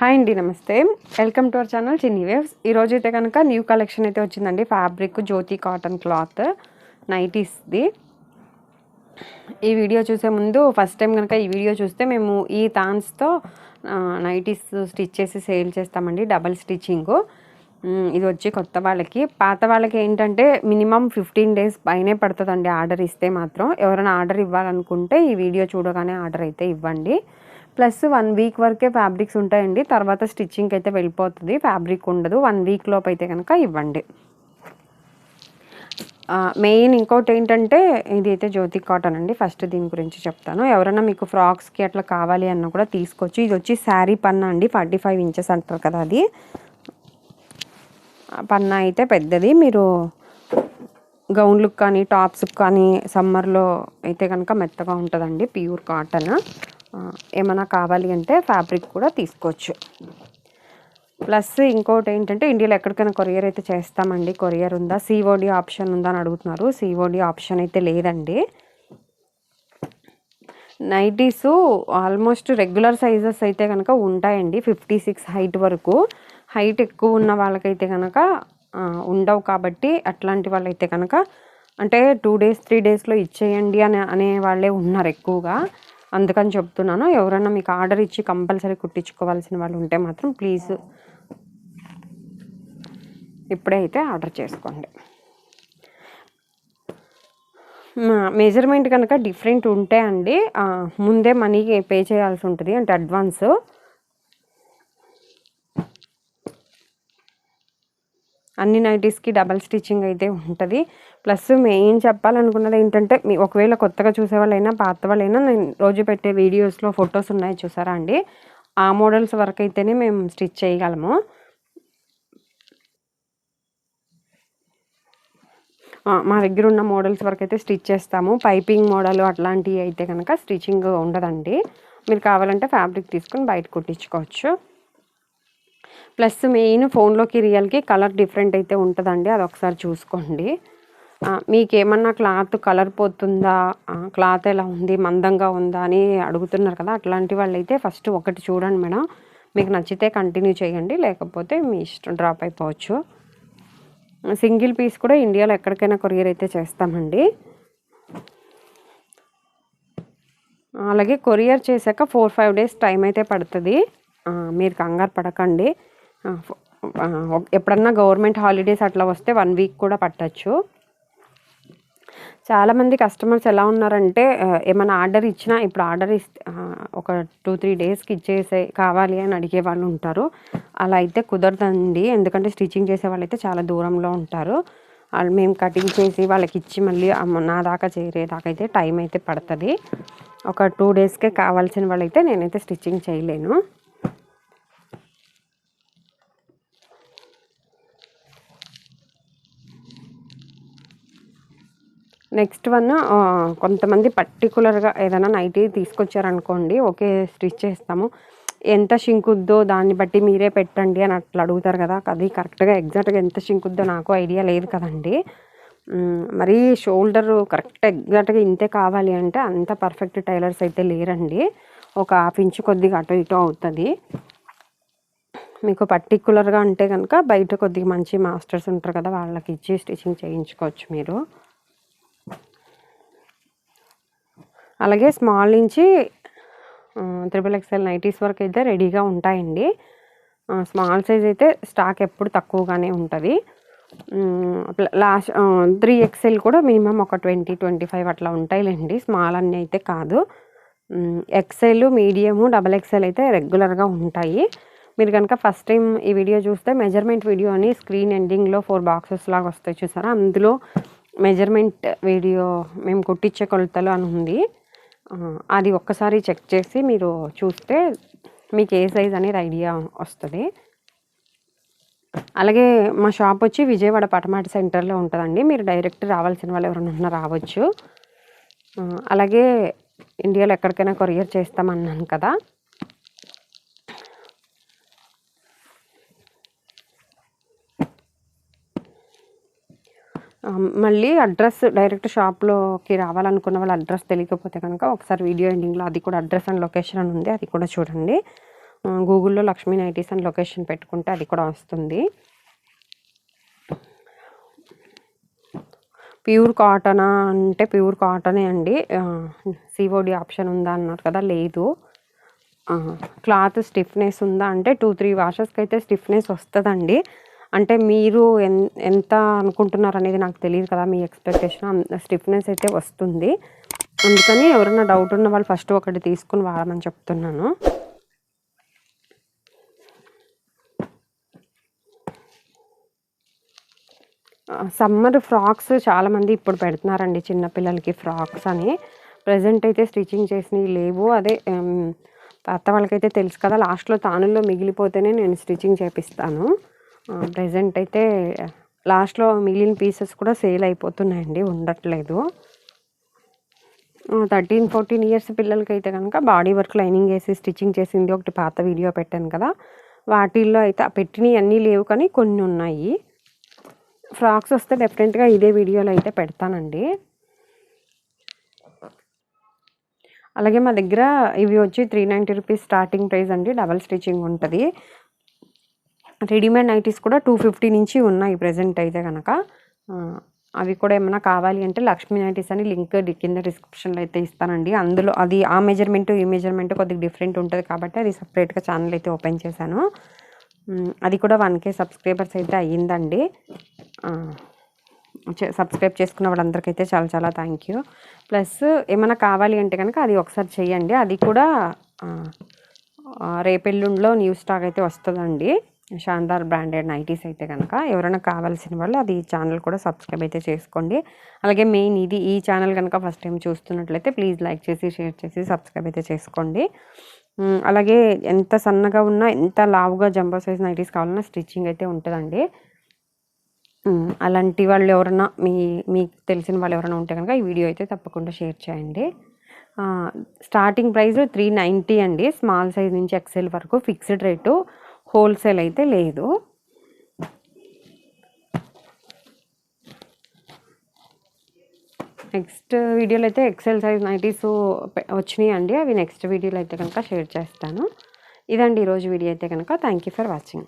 Hi అండి, నమస్తే. Welcome to our channel చిన్ని వేవ్స్. ఈరోజు అయితే కనుక న్యూ కలెక్షన్ అయితే వచ్చిందండి. ఫ్యాబ్రిక్ జ్యోతి కాటన్ క్లాత్ నైటీస్ది. ఈ వీడియో చూసే ముందు ఫస్ట్ టైం కనుక ఈ వీడియో చూస్తే మేము ఈ థాన్స్తో నైటీస్ స్టిచ్ చేసి సేల్ చేస్తామండి. Double stitching. ఇది వచ్చి కొత్త వాళ్ళకి. పాత వాళ్ళకి ఏంటంటే మినిమం 15 days పైనే పడుతుందండి ఆర్డర్ ఇస్తే మాత్రం. ఎవరైనా ఆర్డర్ ఇవ్వాలనుకుంటే ఈ వీడియో చూడగానే ఆర్డర్ అయితే ఇవ్వండి. ప్లస్ 1 week వరకే ఫ్యాబ్రిక్స్ ఉంటాయండి. తర్వాత స్టిచ్చింగ్కి అయితే వెళ్ళిపోతుంది, ఫ్యాబ్రిక్ ఉండదు. 1 week లోపు అయితే కనుక ఇవ్వండి. మెయిన్ ఇంకోటి ఏంటంటే ఇది అయితే జ్యోతి కాటన్ అండి. ఫస్ట్ దీని గురించి చెప్తాను. ఎవరైనా మీకు ఫ్రాక్స్కి అట్లా కావాలి అన్న కూడా తీసుకోవచ్చు. ఇది వచ్చి శారీ పన్నా అండి. 45 inches అంటారు కదా, అది పన్నా అయితే పెద్దది. మీరు గౌన్లకు కానీ టాప్స్కి కానీ సమ్మర్లో అయితే కనుక మెత్తగా ఉంటుందండి. Pure cotton. ఏమైనా కావాలి అంటే ఫ్యాబ్రిక్ కూడా తీసుకోవచ్చు. ప్లస్ ఇంకోటి ఏంటంటే ఇండియాలో ఎక్కడికైనా కొరియర్ అయితే చేస్తామండి. కొరియర్ ఉందా, సిఓడి ఆప్షన్ ఉందా అని అడుగుతున్నారు. సిఓడి ఆప్షన్ అయితే లేదండి. నైటీస్ ఆల్మోస్ట్ రెగ్యులర్ సైజెస్ అయితే కనుక ఉంటాయండి. 56 హైట్ వరకు. హైట్ ఎక్కువ ఉన్న వాళ్ళకైతే కనుక ఉండవు. కాబట్టి అట్లాంటి వాళ్ళైతే కనుక అంటే 2 days 3 daysలో ఇచ్చేయండి అనే వాళ్ళే ఉన్నారు ఎక్కువగా. అందుకని చెప్తున్నాను. ఎవరైనా మీకు ఆర్డర్ ఇచ్చి కంపల్సరీ కుట్టించుకోవాల్సిన వాళ్ళు ఉంటే మాత్రం ప్లీజ్ ఇప్పుడే అయితే ఆర్డర్ చేసుకోండి. మెజర్మెంట్ కనుక డిఫరెంట్ ఉంటే అండి ముందే మనీ పే చేయాల్సి ఉంటుంది, అంటే అడ్వాన్స్. అన్ని నైటీస్కి డబల్ స్టిచ్చింగ్ అయితే ఉంటుంది. ప్లస్ మెయిన్ చెప్పాలనుకున్నది ఏంటంటే మీ ఒకవేళ కొత్తగా చూసేవాళ్ళైనా పాత వాళ్ళైనా నేను రోజు పెట్టే వీడియోస్లో ఫొటోస్ ఉన్నాయి చూసారా అండి, ఆ మోడల్స్ వరకు అయితేనే మేము స్టిచ్ చేయగలము. మా దగ్గర ఉన్న మోడల్స్ వరకు అయితే స్టిచ్ చేస్తాము. పైపింగ్ మోడల్ అట్లాంటివి అయితే కనుక స్టిచ్చింగ్ ఉండదండి. మీరు కావాలంటే ఫ్యాబ్రిక్ తీసుకుని బయట కుట్టించుకోవచ్చు. ప్లస్ మెయిన్ ఫోన్లోకి రియల్కి కలర్ డిఫరెంట్ అయితే ఉంటుందండి, అది ఒకసారి చూసుకోండి. మీకేమన్నా క్లాత్ కలర్ పోతుందా, క్లాత్ ఎలా ఉంది, మందంగా ఉందా అని అడుగుతున్నారు కదా, అట్లాంటి వాళ్ళు అయితే ఫస్ట్ ఒకటి చూడండి మేడం. మీకు నచ్చితే కంటిన్యూ చేయండి, లేకపోతే మీ ఇష్టం, డ్రాప్ అయిపోవచ్చు. సింగిల్ పీస్ కూడా ఇండియాలో ఎక్కడికైనా కొరియర్ అయితే చేస్తామండి. అలాగే కొరియర్ చేశాక 4-5 days టైం అయితే పడుతుంది. మీరు కంగారు పడకండి. ఎప్పుడన్నా గవర్నమెంట్ హాలిడేస్ అట్లా వస్తే 1 week కూడా పట్టచ్చు. చాలామంది కస్టమర్స్ ఎలా ఉన్నారంటే ఏమైనా ఆర్డర్ ఇచ్చినా ఇప్పుడు ఆర్డర్ ఇస్తే ఒక 2-3 daysకి ఇచ్చేసే కావాలి అని అడిగే వాళ్ళు ఉంటారు. అలా అయితే కుదరదండి, ఎందుకంటే స్టిచ్చింగ్ చేసే వాళ్ళు అయితే చాలా దూరంలో ఉంటారు. వాళ్ళు మేము కటింగ్ చేసి వాళ్ళకి ఇచ్చి మళ్ళీ నా దాకా చేరేదాకా అయితే టైం అయితే పడుతుంది. ఒక 2 daysకే కావాల్సిన వాళ్ళైతే నేనైతే స్టిచ్చింగ్ చేయలేను. నెక్స్ట్ వన్, కొంతమంది పర్టికులర్గా ఏదైనా నైటీ తీసుకొచ్చారనుకోండి, ఓకే స్టిచ్ చేస్తాము, ఎంత షింకుద్దో దాన్ని బట్టి మీరే పెట్టండి అని అట్లా అడుగుతారు కదా. అది కరెక్ట్గా ఎగ్జాక్ట్గా ఎంత షింకుద్దో నాకు ఐడియా లేదు కదండి. మరీ షోల్డర్ కరెక్ట్ ఎగ్జాక్ట్గా ఇంతే కావాలి అంటే అంత పర్ఫెక్ట్ టైలర్స్ అయితే లేరండి. ఒక 1/2 inch కొద్దిగా అటు ఇటు అవుతుంది. మీకు పర్టికులర్గా అంటే కనుక బయట కొద్దిగా మంచి మాస్టర్స్ ఉంటారు కదా, వాళ్ళకి ఇచ్చి స్టిచ్చింగ్ చేయించుకోవచ్చు మీరు. అలాగే స్మాల్ నుంచి XXL నైటీస్ వరకు అయితే రెడీగా ఉంటాయండి. స్మాల్ సైజ్ అయితే స్టాక్ ఎప్పుడు తక్కువగానే ఉంటుంది. లాస్ట్ 3XL కూడా మినిమం ఒక 20-25 అట్లా ఉంటాయిలేండి, స్మాల్ అన్నీ అయితే కాదు. XL, మీడియము, XXL అయితే రెగ్యులర్గా ఉంటాయి. మీరు కనుక ఫస్ట్ టైం ఈ వీడియో చూస్తే మెజర్మెంట్ వీడియో అని స్క్రీన్ ఎండింగ్లో 4 boxes లాగా వస్తాయి చూసారా, అందులో మెజర్మెంట్ వీడియో మేము కుట్టించే కొలతలు అని ఉంది. అది ఒక్కసారి చెక్ చేసి మీరు చూస్తే మీకు ఏ సైజ్ అనేది ఐడియా వస్తుంది. అలాగే మా షాప్ వచ్చి విజయవాడ పటమాటి సెంటర్లో ఉంటుందండి. మీరు డైరెక్ట్ రావాల్సిన వాళ్ళు ఎవరైనా రావచ్చు. అలాగే ఇండియాలో ఎక్కడికైనా కొరియర్ చేస్తామన్నాను కదా. మళ్ళీ అడ్రస్ డైరెక్ట్ షాప్లోకి రావాలనుకున్న వాళ్ళ అడ్రస్ తెలియకపోతే కనుక ఒకసారి వీడియో ఎండింగ్లో అది కూడా అడ్రస్ అండ్ లొకేషన్ అని ఉంది, అది కూడా చూడండి. గూగుల్లో లక్ష్మీ నైటీస్ అని లొకేషన్ పెట్టుకుంటే అది కూడా వస్తుంది. ప్యూర్ కాటనా అంటే ప్యూర్ కాటనే అండి. సిఓడి ఆప్షన్ ఉందా అన్నారు కదా, లేదు. క్లాత్ స్టిఫ్నెస్ ఉందా అంటే 2-3 వాషెస్కి అయితే స్టిఫ్నెస్ వస్తుందండి. అంటే మీరు ఎంత అనుకుంటున్నారు అనేది నాకు తెలియదు కదా, మీ ఎక్స్పెక్టేషన్. స్టిఫ్నెస్ అయితే వస్తుంది. అందుకని ఎవరైనా డౌట్ ఉన్న వాళ్ళు ఫస్ట్ ఒకటి తీసుకుని వాడమని చెప్తున్నాను. సమ్మర్ ఫ్రాక్స్ చాలామంది ఇప్పుడు పెడుతున్నారండి, చిన్నపిల్లలకి ఫ్రాక్స్ అని. ప్రజెంట్ అయితే స్టిచ్చింగ్ చేసినవి లేవు. అదే అత్త వాళ్ళకైతే తెలుసు కదా, లాస్ట్లో తానుల్లో మిగిలిపోతేనే నేను స్టిచ్చింగ్ చేపిస్తాను. ప్రజెంట్ అయితే లాస్ట్లో మిగిలిన పీసెస్ కూడా సేల్ అయిపోతున్నాయండి, ఉండట్లేదు. 13-14 ఇయర్స్ పిల్లలకైతే కనుక బాడీ వర్క్ లైనింగ్ వేసి స్టిచ్చింగ్ చేసింది ఒకటి పాత వీడియో పెట్టాను కదా, వాటిల్లో అయితే పెట్టినవి అన్నీ లేవు కానీ కొన్ని ఉన్నాయి. ఫ్రాక్స్ వస్తే డెఫినెట్గా ఇదే వీడియోలో అయితే పెడతానండి. అలాగే మా దగ్గర ఇవి వచ్చి 390 రూపీస్ స్టార్టింగ్ ప్రైస్ అండి. డబల్ స్టిచ్చింగ్ ఉంటుంది. రెడీమేడ్ నైటీస్ కూడా 250 నుంచి ఉన్నాయి ప్రజెంట్ అయితే కనుక. అవి కూడా ఏమైనా కావాలి అంటే లక్ష్మీ నైటీస్ అని లింక్ కింద డిస్క్రిప్షన్లో అయితే ఇస్తానండి. అందులో అది ఆ మెజర్మెంట్ ఈ మెజర్మెంట్ కొద్దిగా డిఫరెంట్ ఉంటుంది కాబట్టి అది సపరేట్గా ఛానల్ అయితే ఓపెన్ చేశాను. అది కూడా 1K సబ్స్క్రైబర్స్ అయితే అయ్యిందండి. సబ్స్క్రైబ్ చేసుకున్న వాళ్ళందరికైతే చాలా చాలా థ్యాంక్ యూ. ప్లస్ ఏమైనా కావాలి అంటే కనుక అది ఒకసారి చెయ్యండి. అది కూడా రేపెల్లుండిలో న్యూ స్టాక్ అయితే వస్తుందండి. శాందార్ బ్రాండెడ్ నైటీస్ అయితే కనుక ఎవరైనా కావాల్సిన వాళ్ళు అది ఛానల్ కూడా సబ్స్క్రైబ్ అయితే చేసుకోండి. అలాగే మెయిన్ ఈ ఛానల్ కనుక ఫస్ట్ టైం చూస్తున్నట్లయితే ప్లీజ్ లైక్ చేసి షేర్ చేసి సబ్స్క్రైబ్ అయితే చేసుకోండి. అలాగే ఎంత సన్నగా ఉన్నా ఎంత లావుగా జంబో సైజ్ నైటీస్ కావాలన్నా స్టిచ్చింగ్ అయితే ఉంటుందండి. అలాంటి వాళ్ళు ఎవరైనా మీకు తెలిసిన వాళ్ళు ఎవరైనా ఉంటే కనుక ఈ వీడియో అయితే తప్పకుండా షేర్ చేయండి. స్టార్టింగ్ ప్రైస్ 390 అండి. స్మాల్ సైజ్ నుంచి ఎక్సెల్ వరకు ఫిక్స్డ్ రేటు, హోల్సేల్ అయితే లేదు. నెక్స్ట్ వీడియోలో అయితే ఎక్సెల్ సైజ్ నైటీస్ వచ్చినాయి అండి. అవి నెక్స్ట్ వీడియోలో అయితే కనుక షేర్ చేస్తాను. ఇదండి ఈరోజు వీడియో అయితే కనుక. Thank you for watching.